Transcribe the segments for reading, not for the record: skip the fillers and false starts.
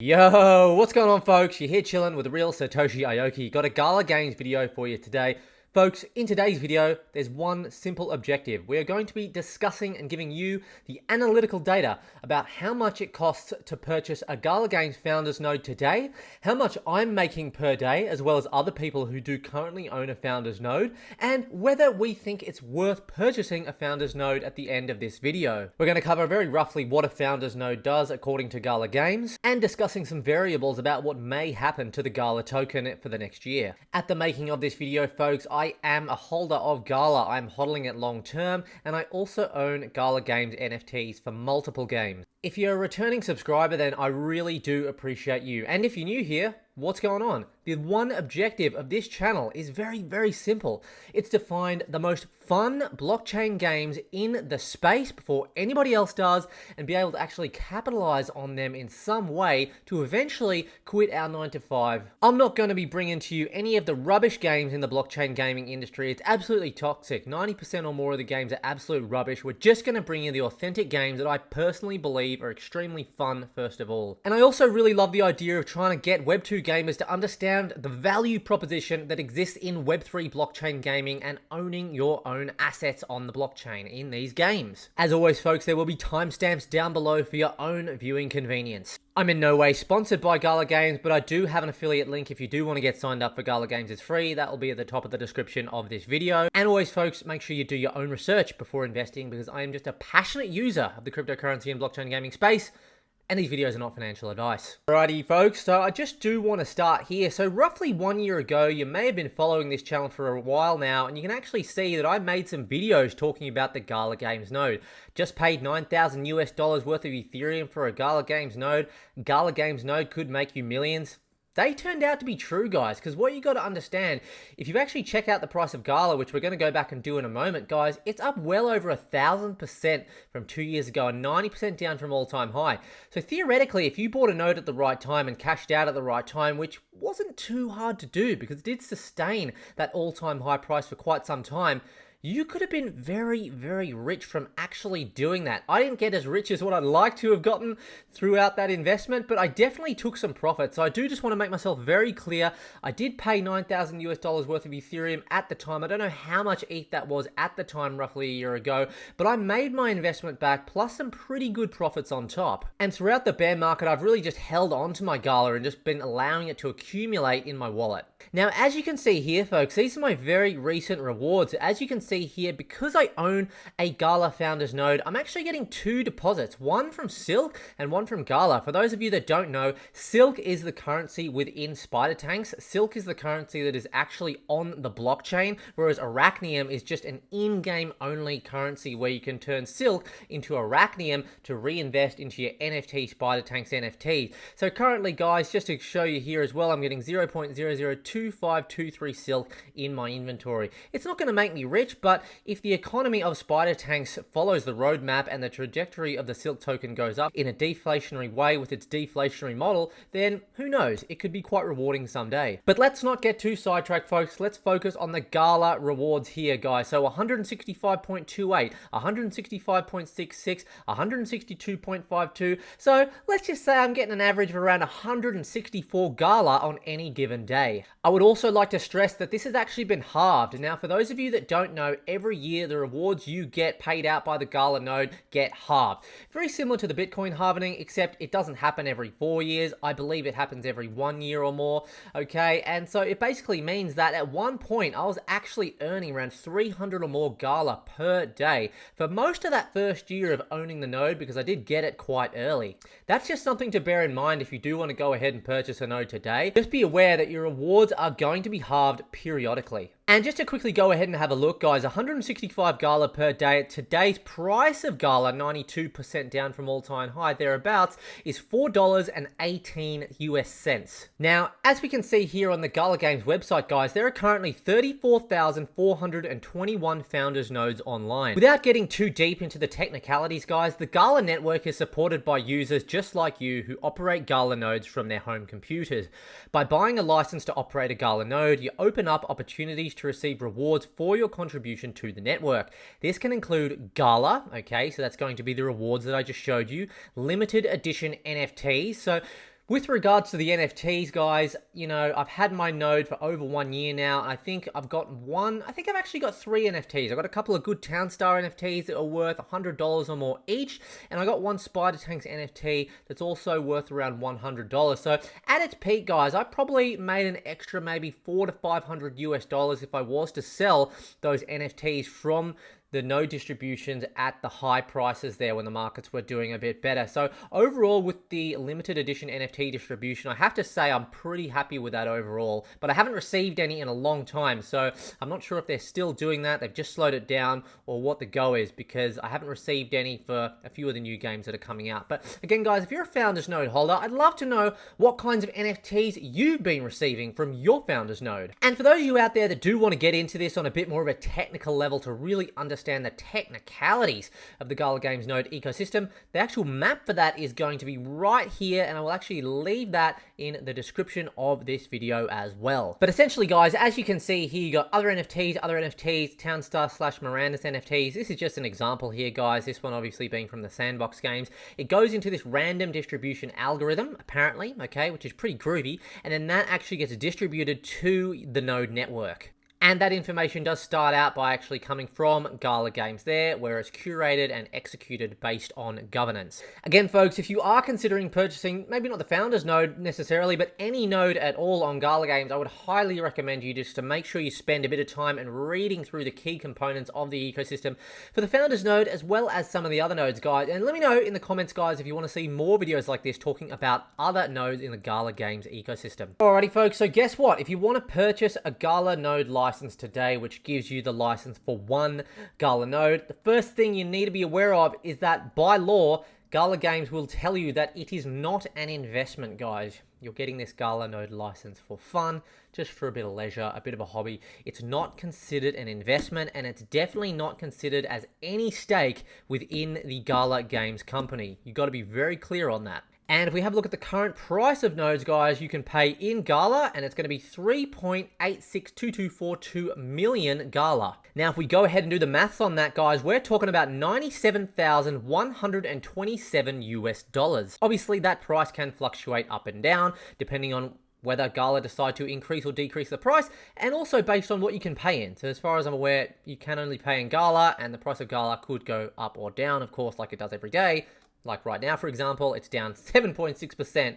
Yo, what's going on, folks? You're here chilling with the real Satoshi Aoki. Got a Gala Games video for you today. Folks, in today's video, there's one simple objective. We are going to be discussing and giving you the analytical data about how much it costs to purchase a Gala Games Founders Node today, how much I'm making per day, as well as other people who do currently own a Founders Node, and whether we think it's worth purchasing a Founders Node at the end of this video. We're going to cover very roughly what a Founders Node does according to Gala Games, and discussing some variables about what may happen to the Gala token for the next year. At the making of this video, folks, I am a holder of Gala. I'm hodling it long term, and I also own Gala Games NFTs for multiple games. If you're a returning subscriber, then I really do appreciate you. And if you're new here, what's going on? The one objective of this channel is very, very simple. It's to find the most fun blockchain games in the space before anybody else does and be able to actually capitalize on them in some way to eventually quit our 9 to 5. I'm not going to be bringing to you any of the rubbish games in the blockchain gaming industry. It's absolutely toxic. 90% or more of the games are absolute rubbish. We're just going to bring you the authentic games that I personally believe are extremely fun, first of all. And I also really love the idea of trying to get Web2 gamers to understand the value proposition that exists in Web3 blockchain gaming and owning your own assets on the blockchain in these games. As always, folks, there will be timestamps down below for your own viewing convenience. I'm in no way sponsored by Gala Games, but I do have an affiliate link if you do want to get signed up for Gala Games. It's free. That will be at the top of the description of this video. And always, folks, make sure you do your own research before investing, because I am just a passionate user of the cryptocurrency and blockchain gaming space, and these videos are not financial advice. Alrighty, folks, so I just do want to start here. So roughly 1 year ago, you may have been following this channel for a while now, and you can actually see that I made some videos talking about the Gala Games node. Just paid $9,000 US worth of Ethereum for a Gala Games node. Gala Games node could make you millions. They turned out to be true, guys, because what you got to understand, if you actually check out the price of Gala, which we're going to go back and do in a moment, guys, it's up well over 1,000% from 2 years ago and 90% down from all-time high. So theoretically, if you bought a node at the right time and cashed out at the right time, which wasn't too hard to do because it did sustain that all-time high price for quite some time, you could have been very, very rich from actually doing that. I didn't get as rich as what I'd like to have gotten throughout that investment, but I definitely took some profit. So I do just want to make myself very clear. I did pay $9,000 US worth of Ethereum at the time. I don't know how much ETH that was at the time, roughly a year ago, but I made my investment back plus some pretty good profits on top. And throughout the bear market, I've really just held on to my Gala and just been allowing it to accumulate in my wallet. Now, as you can see here, folks, these are my very recent rewards. As you can see here, because I own a Gala Founders Node, I'm actually getting two deposits, one from Silk and one from Gala. For those of you that don't know, Silk is the currency within Spider Tanks. Silk is the currency that is actually on the blockchain, whereas Arachnium is just an in-game only currency where you can turn Silk into Arachnium to reinvest into your NFT Spider Tanks NFT. So currently, guys, just to show you here as well, I'm getting 0.002523 Silk in my inventory. It's not going to make me rich, but if the economy of Spider Tanks follows the roadmap and the trajectory of the Silk token goes up in a deflationary way with its deflationary model, then who knows, it could be quite rewarding someday. But let's not get too sidetracked, folks. Let's focus on the Gala rewards here, guys. So 165.28, 165.66, 162.52. So let's just say I'm getting an average of around 164 Gala on any given day. I would also like to stress that this has actually been halved. Now, for those of you that don't know, every year the rewards you get paid out by the Gala node get halved. Very similar to the Bitcoin halving, except it doesn't happen every 4 years. I believe it happens every 1 year or more, okay? And so it basically means that at one point, I was actually earning around 300 or more Gala per day for most of that first year of owning the node, because I did get it quite early. That's just something to bear in mind if you do want to go ahead and purchase a node today. Just be aware that your rewards are going to be halved periodically. And just to quickly go ahead and have a look, guys, 165 Gala per day at today's price of Gala, 92% down from all-time high thereabouts, is $4.18 US cents. Now, as we can see here on the Gala Games website, guys, there are currently 34,421 founders nodes online. Without getting too deep into the technicalities, guys, the Gala network is supported by users just like you who operate Gala nodes from their home computers. By buying a license to operate a Gala node, you open up opportunities to receive rewards for your contribution to the network. This can include Gala, okay, so that's going to be the rewards that I just showed you, limited edition NFTs, so With regards to the NFTs, guys, you know, I've had my node for over 1 year now. I think I've actually got 3 NFTs. I've got a couple of good Town Star NFTs that are worth $100 or more each, and I got one Spider Tanks NFT that's also worth around $100. So at its peak, guys, I probably made an extra maybe $400 to $500 US if I was to sell those NFTs from the node distributions at the high prices there when the markets were doing a bit better. So overall, with the limited edition NFT distribution, I have to say I'm pretty happy with that overall, but I haven't received any in a long time. So I'm not sure if they're still doing that, they've just slowed it down, or what the go is, because I haven't received any for a few of the new games that are coming out. But again, guys, if you're a Founders Node holder, I'd love to know what kinds of NFTs you've been receiving from your Founders Node. And for those of you out there that do want to get into this on a bit more of a technical level to really understand the technicalities of the Gala Games Node ecosystem, the actual map for that is going to be right here, and I will actually leave that in the description of this video as well. But essentially, guys, as you can see here, you got other NFTs, Townstar / Miranda's NFTs. This is just an example here, guys. This one obviously being from the Sandbox games. It goes into this random distribution algorithm, apparently, okay, which is pretty groovy, and then that actually gets distributed to the node network. And that information does start out by actually coming from Gala Games there, where it's curated and executed based on governance. Again, folks, if you are considering purchasing, maybe not the Founders Node necessarily, but any node at all on Gala Games, I would highly recommend you just to make sure you spend a bit of time and reading through the key components of the ecosystem for the Founders Node, as well as some of the other nodes, guys. And let me know in the comments, guys, if you want to see more videos like this talking about other nodes in the Gala Games ecosystem. Alrighty, folks, so guess what? If you want to purchase a Gala Node license today, which gives you the license for one Gala node, the first thing you need to be aware of is that by law, Gala Games will tell you that it is not an investment, guys. You're getting this Gala Node license for fun, just for a bit of leisure, a bit of a hobby. It's not considered an investment, and it's definitely not considered as any stake within the Gala Games company. You've got to be very clear on that. And if we have a look at the current price of nodes, guys, you can pay in Gala, and it's going to be 3.862242 million Gala. Now, if we go ahead and do the maths on that, guys, we're talking about $97,127 US. Obviously, that price can fluctuate up and down, depending on whether Gala decide to increase or decrease the price, and also based on what you can pay in. So as far as I'm aware, you can only pay in Gala, and the price of Gala could go up or down, of course, like it does every day. Like right now, for example, it's down 7.6%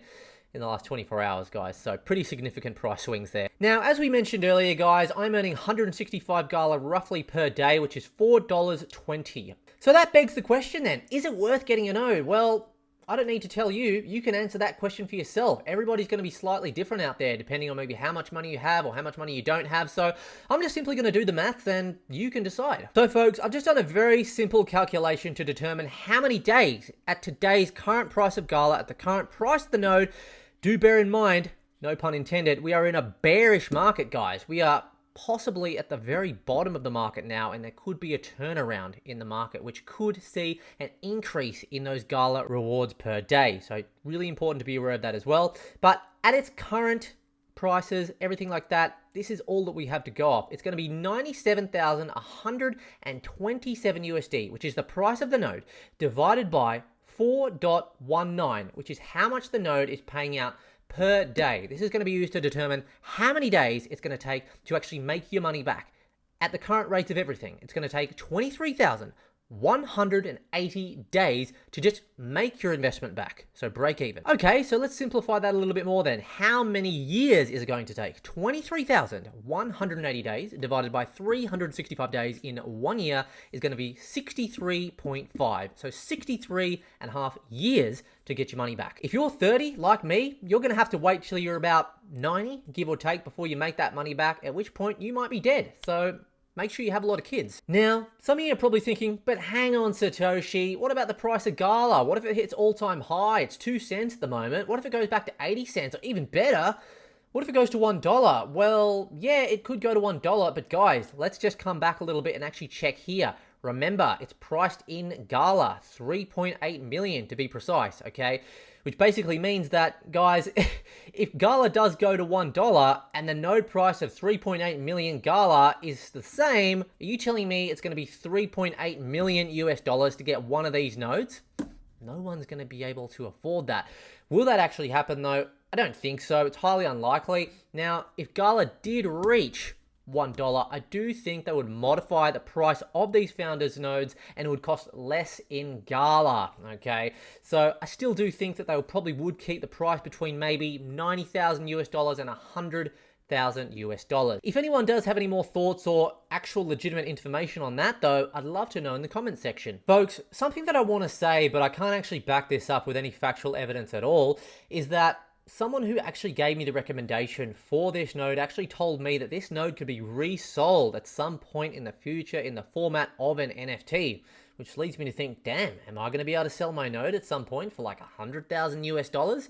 in the last 24 hours, guys. So pretty significant price swings there. Now, as we mentioned earlier, guys, I'm earning 165 Gala roughly per day, which is $4.20. So that begs the question then, is it worth getting a node? Well, I don't need to tell you. You can answer that question for yourself. Everybody's going to be slightly different out there, depending on maybe how much money you have or how much money you don't have. So I'm just simply going to do the math, and you can decide. So folks, I've just done a very simple calculation to determine how many days at today's current price of Gala, at the current price of the node. Do bear in mind, no pun intended, we are in a bearish market, guys. We are possibly at the very bottom of the market now, and there could be a turnaround in the market, which could see an increase in those Gala rewards per day. So really important to be aware of that as well. But at its current prices, everything like that, this is all that we have to go off. It's going to be 97,127 USD, which is the price of the node, divided by 4.19, which is how much the node is paying out per day. This is going to be used to determine how many days it's going to take to actually make your money back. At the current rates of everything, it's going to take 23,180 days to just make your investment back. So break even. Okay, so let's simplify that a little bit more then. How many years is it going to take? 23,180 days divided by 365 days in 1 year is going to be 63.5. So 63 and a half years to get your money back. If you're 30, like me, you're going to have to wait till you're about 90, give or take, before you make that money back, at which point you might be dead. So make sure you have a lot of kids. Now, some of you are probably thinking, but hang on, Satoshi, what about the price of Gala? What if it hits all-time high? It's 2 cents at the moment. What if it goes back to 80 cents, or even better, what if it goes to $1? Well, yeah, it could go to $1, but guys, let's just come back a little bit and actually check here. Remember, it's priced in Gala, 3.8 million to be precise, okay? Which basically means that, guys, if Gala does go to $1 and the node price of 3.8 million Gala is the same, are you telling me it's going to be 3.8 million US dollars to get one of these nodes? No one's going to be able to afford that. Will that actually happen though? I don't think so. It's highly unlikely. Now, if Gala did reach $1, I do think they would modify the price of these founders nodes and it would cost less in Gala, okay? So I still do think that they probably would keep the price between maybe $90,000 and $100,000. If anyone does have any more thoughts or actual legitimate information on that though, I'd love to know in the comments section. Folks, something that I want to say, but I can't actually back this up with any factual evidence at all, is that someone who actually gave me the recommendation for this node actually told me that this node could be resold at some point in the future in the format of an NFT, which leads me to think, damn, am I going to be able to sell my node at some point for like $100,000?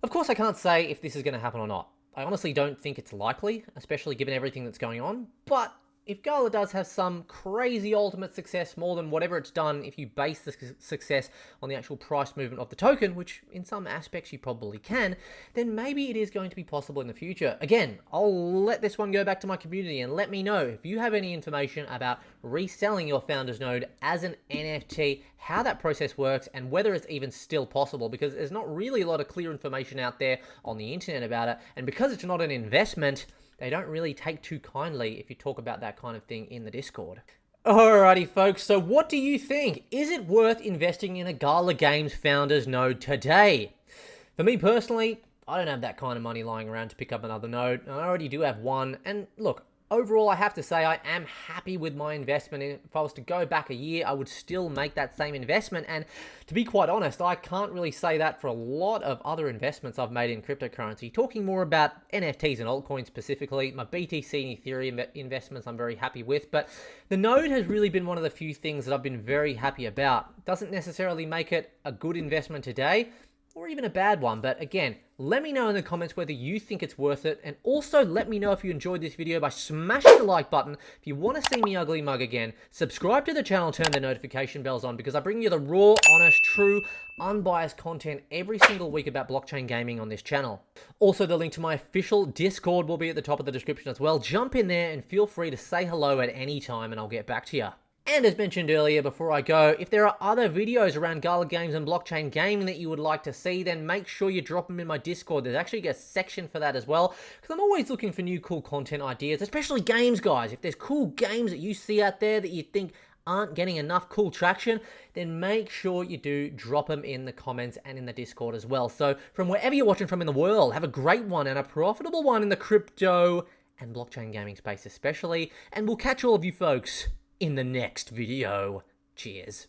Of course, I can't say if this is going to happen or not. I honestly don't think it's likely, especially given everything that's going on, but if Gala does have some crazy ultimate success, more than whatever it's done if you base the success on the actual price movement of the token, which in some aspects you probably can, then maybe it is going to be possible in the future. Again, I'll let this one go back to my community and let me know if you have any information about reselling your founders node as an NFT, how that process works, and whether it's even still possible, because there's not really a lot of clear information out there on the internet about it, and because it's not an investment, they don't really take too kindly if you talk about that kind of thing in the Discord. Alrighty folks, so what do you think? Is it worth investing in a Gala Games founders node today? For me personally, I don't have that kind of money lying around to pick up another node. I already do have one, and look, overall, I have to say I am happy with my investment. If I was to go back a year, I would still make that same investment. And to be quite honest, I can't really say that for a lot of other investments I've made in cryptocurrency. Talking more about NFTs and altcoins specifically, my BTC and Ethereum investments I'm very happy with. But the node has really been one of the few things that I've been very happy about. Doesn't necessarily make it a good investment today, or even a bad one. But again, let me know in the comments whether you think it's worth it. And also let me know if you enjoyed this video by smashing the like button. If you want to see me ugly mug again, subscribe to the channel, turn the notification bells on, because I bring you the raw, honest, true, unbiased content every single week about blockchain gaming on this channel. Also, the link to my official Discord will be at the top of the description as well. Jump in there and feel free to say hello at any time and I'll get back to you. And as mentioned earlier before I go, if there are other videos around Gala Games and blockchain gaming that you would like to see, then make sure you drop them in my Discord. There's actually a section for that as well, because I'm always looking for new cool content ideas, especially games, guys. If there's cool games that you see out there that you think aren't getting enough cool traction, then make sure you do drop them in the comments and in the Discord as well. So from wherever you're watching from in the world, have a great one and a profitable one in the crypto and blockchain gaming space especially, and we'll catch all of you folks in the next video. Cheers.